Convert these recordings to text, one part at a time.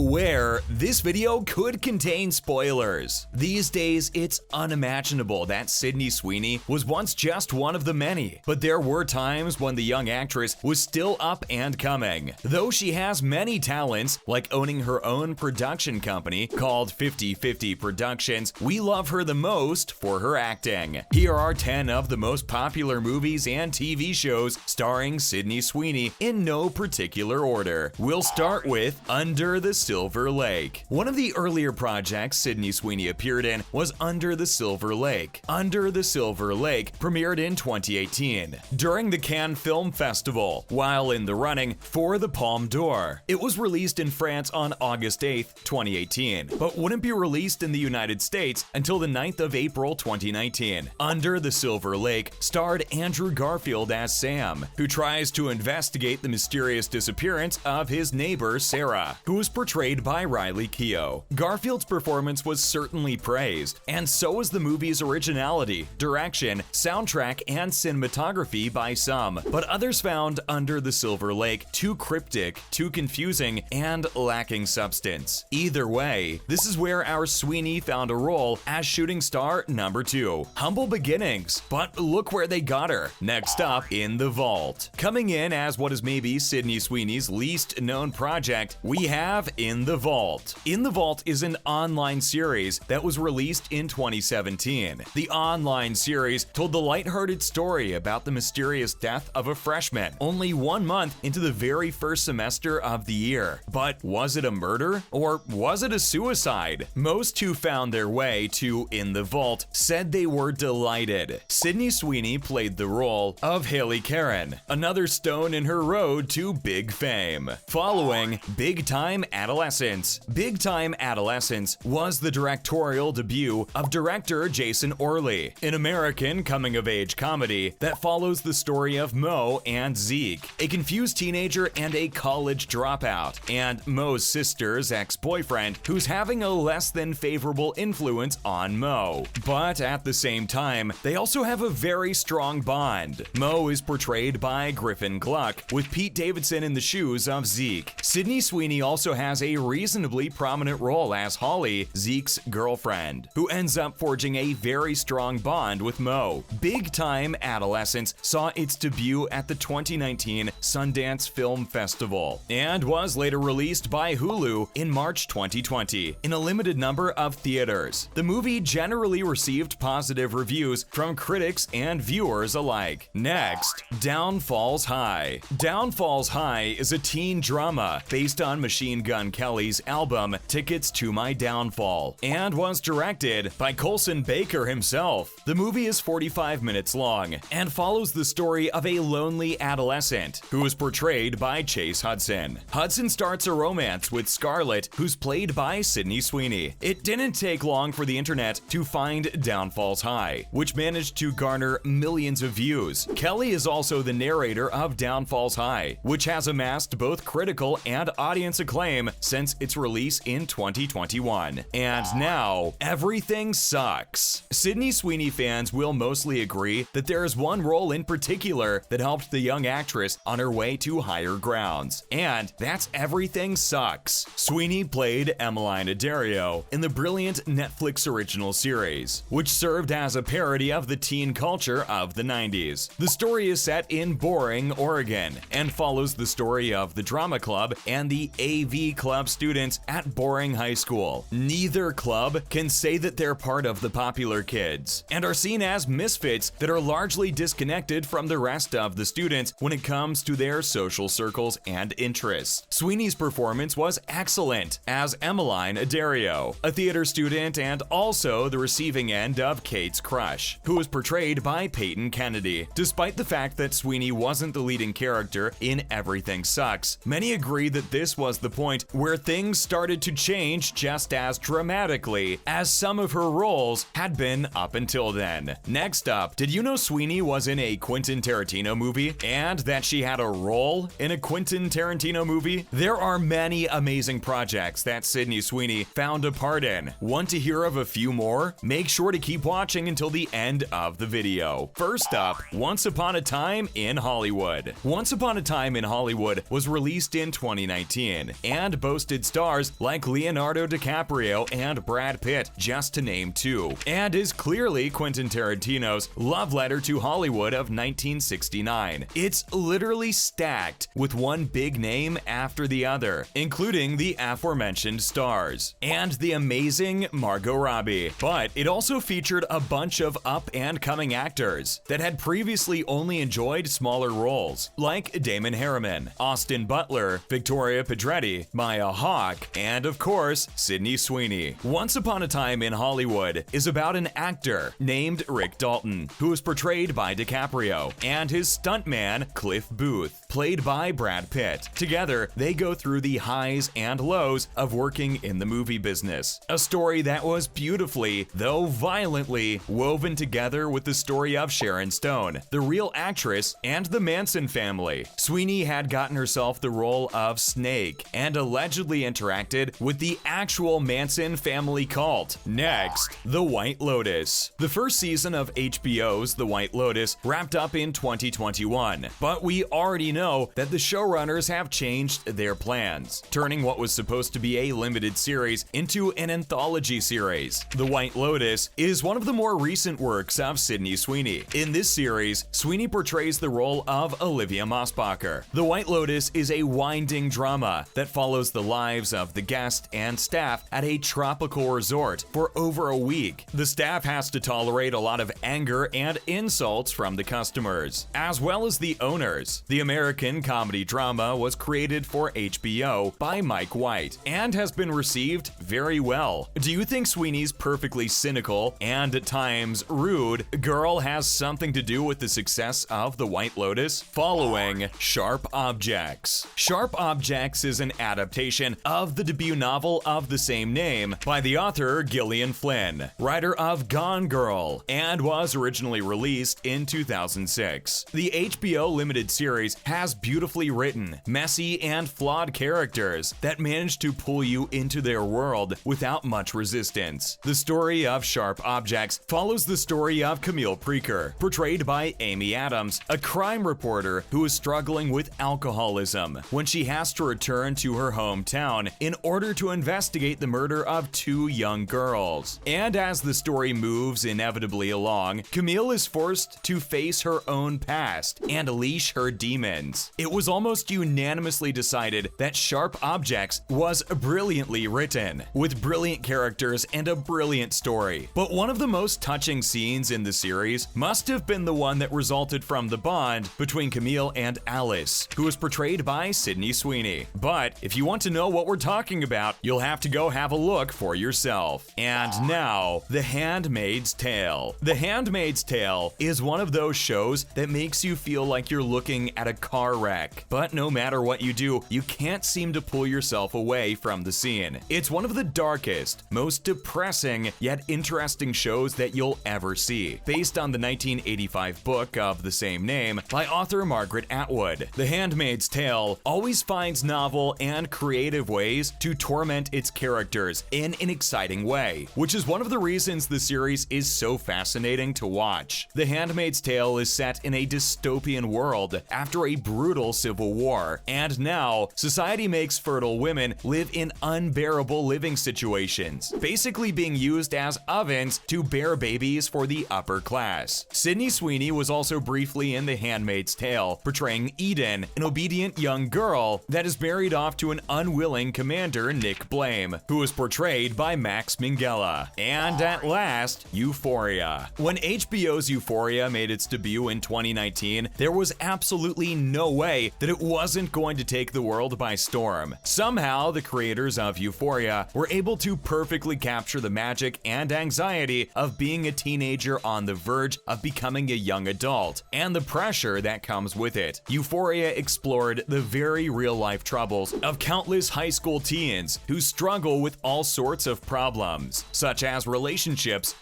Beware, this video could contain spoilers. These days, it's unimaginable that Sydney Sweeney was once just one of the many, but there were times when the young actress was still up and coming. Though she has many talents, like owning her own production company called 50/50 Productions, we love her the most for her acting. Here are 10 of the most popular movies and TV shows starring Sydney Sweeney in no particular order. We'll start with Under the Silver Lake. One of the earlier projects Sydney Sweeney appeared in was Under the Silver Lake. Under the Silver Lake premiered in 2018 during the Cannes Film Festival, while in the running for the Palme d'Or. It was released in France on August 8th, 2018, but wouldn't be released in the United States until the 9th of April 2019. Under the Silver Lake starred Andrew Garfield as Sam, who tries to investigate the mysterious disappearance of his neighbor Sarah, who was portrayed by Riley Keough. Garfield's performance was certainly praised, and so was the movie's originality, direction, soundtrack, and cinematography by some, but others found Under the Silver Lake too cryptic, too confusing, and lacking substance. Either way, this is where our Sweeney found a role as shooting star number 2. Humble beginnings, but look where they got her. Next up, In the Vault. Coming in as what is maybe Sydney Sweeney's least known project, we have In the Vault. In the Vault is an online series that was released in 2017. The online series told the lighthearted story about the mysterious death of a freshman only 1 month into the very first semester of the year. But was it a murder or was it a suicide? Most who found their way to In the Vault said they were delighted. Sydney Sweeney played the role of Haley Karen, another stone in her road to big fame. Following Big Time Adolescence. Big Time Adolescence was the directorial debut of director Jason Orley, an American coming-of-age comedy that follows the story of Mo and Zeke, a confused teenager and a college dropout, and Mo's sister's ex-boyfriend who's having a less than favorable influence on Mo. But at the same time, they also have a very strong bond. Mo is portrayed by Griffin Gluck, with Pete Davidson in the shoes of Zeke. Sydney Sweeney also has a reasonably prominent role as Holly, Zeke's girlfriend, who ends up forging a very strong bond with Mo. Big Time Adolescence saw its debut at the 2019 Sundance Film Festival and was later released by Hulu in March 2020 in a limited number of theaters. The movie generally received positive reviews from critics and viewers alike. Next, Down Falls High. Down Falls High is a teen drama based on Machine Gun Kelly's album Tickets to My Downfall and was directed by Colson Baker himself. The movie is 45 minutes long and follows the story of a lonely adolescent who is portrayed by Chase Hudson. Hudson starts a romance with Scarlett, who's played by Sydney Sweeney. It didn't take long for the internet to find Down Falls High, which managed to garner millions of views. Kelly is also the narrator of Down Falls High, which has amassed both critical and audience acclaim since its release in 2021. And now, everything sucks. Sydney Sweeney fans will mostly agree that there is one role in particular that helped the young actress on her way to higher grounds, and that's Everything Sucks. Sweeney played Emmeline Addario in the brilliant Netflix original series, which served as a parody of the teen culture of the 90s. The story is set in Boring, Oregon, and follows the story of the drama club and the AV club students at Boring High School. Neither club can say that they're part of the popular kids, and are seen as misfits that are largely disconnected from the rest of the students when it comes to their social circles and interests. Sweeney's performance was excellent as Emmeline Addario, a theater student and also the receiving end of Kate's crush, who was portrayed by Peyton Kennedy. Despite the fact that Sweeney wasn't the leading character in Everything Sucks, many agree that this was the point where things started to change just as dramatically as some of her roles had been up until then. Next up, did you know Sweeney was in a Quentin Tarantino movie and that she had a role in a Quentin Tarantino movie? There are many amazing projects that Sydney Sweeney found a part in. Want to hear of a few more? Make sure to keep watching until the end of the video. First up, Once Upon a Time in Hollywood. Once Upon a Time in Hollywood was released in 2019, and both boasted stars like Leonardo DiCaprio and Brad Pitt, just to name two, and is clearly Quentin Tarantino's love letter to Hollywood of 1969. It's literally stacked with one big name after the other, including the aforementioned stars and the amazing Margot Robbie. But it also featured a bunch of up-and-coming actors that had previously only enjoyed smaller roles, like Damon Harriman, Austin Butler, Victoria Pedretti, Maya Hawke, and of course, Sydney Sweeney. Once Upon a Time in Hollywood is about an actor named Rick Dalton, who is portrayed by DiCaprio, and his stuntman, Cliff Booth, played by Brad Pitt. Together, they go through the highs and lows of working in the movie business. A story that was beautifully, though violently, woven together with the story of Sharon Stone, the real actress, and the Manson family. Sweeney had gotten herself the role of Snake and allegedly interacted with the actual Manson family cult. Next, The White Lotus. The first season of HBO's The White Lotus wrapped up in 2021, but we already know that the showrunners have changed their plans, turning what was supposed to be a limited series into an anthology series. The White Lotus is one of the more recent works of Sydney Sweeney. In this series, Sweeney portrays the role of Olivia Mossbacher. The White Lotus is a winding drama that follows the lives of the guest and staff at a tropical resort for over a week. The staff has to tolerate a lot of anger and insults from the customers, as well as the owners. The American comedy drama was created for HBO by Mike White and has been received very well. Do you think Sweeney's perfectly cynical and at times rude girl has something to do with the success of The White Lotus? Following Sharp Objects. Sharp Objects is an adaptation of the debut novel of the same name by the author Gillian Flynn, writer of Gone Girl, and was originally released in 2006. The HBO limited series has beautifully written, messy, and flawed characters that manage to pull you into their world without much resistance. The story of Sharp Objects follows the story of Camille Preaker, portrayed by Amy Adams, a crime reporter who is struggling with alcoholism when she has to return to her hometown in order to investigate the murder of two young girls. And as the story moves inevitably along, Camille is forced to face her own past and unleash her demons. It was almost unanimously decided that Sharp Objects was brilliantly written, with brilliant characters and a brilliant story. But one of the most touching scenes in the series must have been the one that resulted from the bond between Camille and Alice, who was portrayed by Sydney Sweeney. But if you want to know what we're talking about, you'll have to go have a look for yourself. And now, The Handmaid's Tale. The Handmaid's Tale is one of those shows that makes you feel like you're looking at a car wreck. But no matter what you do, you can't seem to pull yourself away from the scene. It's one of the darkest, most depressing, yet interesting shows that you'll ever see, based on the 1985 book of the same name by author Margaret Atwood. The Handmaid's Tale always finds novel and creative ways to torment its characters in an exciting way, which is one of the reasons the series is so fascinating to watch. The Handmaid's Tale is set in a dystopian world after a brutal civil war, and now society makes fertile women live in unbearable living situations, basically being used as ovens to bear babies for the upper class. Sydney Sweeney was also briefly in The Handmaid's Tale, portraying Eden, an obedient young girl that is married off to an unwilling commander, Nick Blame, who is portrayed by Max Minghella. And at last, Euphoria. When HBO's Euphoria made its debut in 2019, there was absolutely no way that it wasn't going to take the world by storm. Somehow, the creators of Euphoria were able to perfectly capture the magic and anxiety of being a teenager on the verge of becoming a young adult, and the pressure that comes with it. Euphoria explored the very real-life troubles of countless high school teens who struggle with all sorts of problems, such as relationships,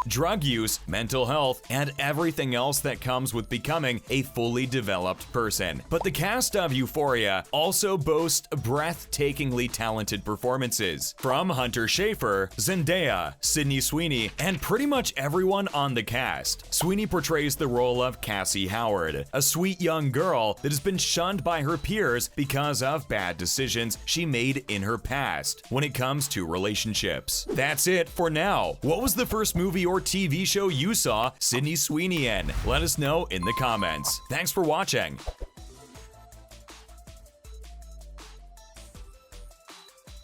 drug use, mental health, and everything else that comes with becoming a fully developed person. But the cast of Euphoria also boasts breathtakingly talented performances from Hunter Schafer, Zendaya, Sydney Sweeney, and pretty much everyone on the cast. Sweeney portrays the role of Cassie Howard, a sweet young girl that has been shunned by her peers because of bad decisions she made in her past when it comes to relationships. That's it for now. What was the first movie or TV show you saw Sydney Sweeney in? Let us know in the comments. Thanks for watching.